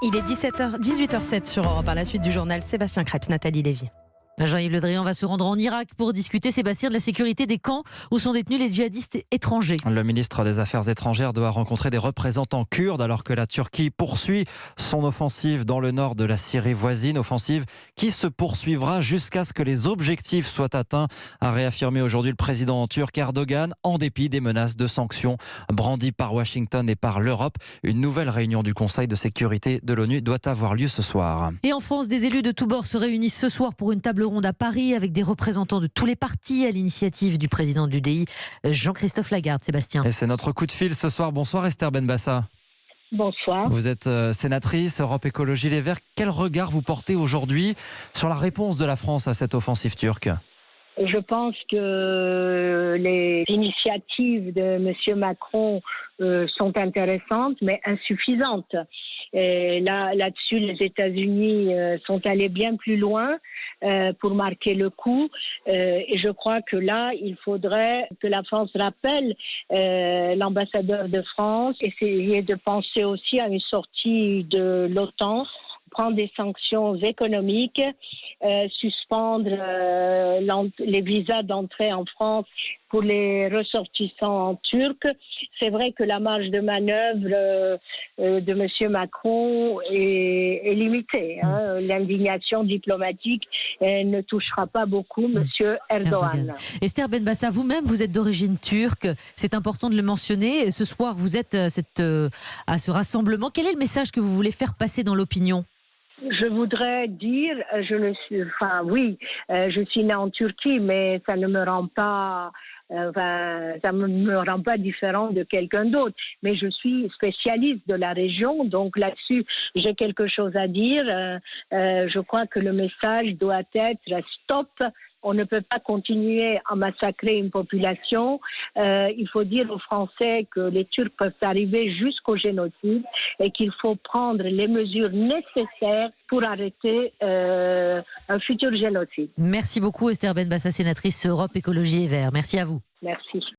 Il est 18h07 sur Europe. À la suite du journal, Sébastien Krebs, Nathalie Lévy. Jean-Yves Le Drian va se rendre en Irak pour discuter, Sébastien, de la sécurité des camps où sont détenus les djihadistes étrangers. Le ministre des Affaires étrangères doit rencontrer des représentants kurdes alors que la Turquie poursuit son offensive dans le nord de la Syrie voisine. Offensive qui se poursuivra jusqu'à ce que les objectifs soient atteints, a réaffirmé aujourd'hui le président turc Erdogan, en dépit des menaces de sanctions brandies par Washington et par l'Europe. Une nouvelle réunion du Conseil de sécurité de l'ONU doit avoir lieu ce soir. Et en France, des élus de tous bords se réunissent ce soir pour une table ronde à Paris avec des représentants de tous les partis à l'initiative du président de l'UDI, Jean-Christophe Lagarde. Sébastien. Et c'est notre coup de fil ce soir. Bonsoir Esther Benbassa. Bonsoir. Vous êtes sénatrice Europe Écologie Les Verts. Quel regard vous portez aujourd'hui sur la réponse de la France à cette offensive turque ? Je pense que les initiatives de M. Macron sont intéressantes, mais insuffisantes. Et là-dessus, les États-Unis sont allés bien plus loin pour marquer le coup. Et je crois que là, il faudrait que la France rappelle l'ambassadeur de France, essayer de penser aussi à une sortie de l'OTAN, prendre des sanctions économiques, suspendre les visas d'entrée en France pour les ressortissants turcs. C'est vrai que la marge de manœuvre de M. Macron est limitée. L'indignation diplomatique ne touchera pas beaucoup M. Erdogan. Esther Benbassa, vous-même, vous êtes d'origine turque. C'est important de le mentionner. Ce soir, vous êtes à ce rassemblement. Quel est le message que vous voulez faire passer dans l'opinion ? Je voudrais dire, je suis née en Turquie, mais ça ne me rend pas, différent de quelqu'un d'autre. Mais je suis spécialiste de la région, donc là-dessus, j'ai quelque chose à dire. Je crois que le message doit être stop. On ne peut pas continuer à massacrer une population. Il faut dire aux Français que les Turcs peuvent arriver jusqu'au génocide et qu'il faut prendre les mesures nécessaires pour arrêter un futur génocide. Merci beaucoup Esther Benbassa, sénatrice Europe Écologie Les Verts. Merci à vous. Merci.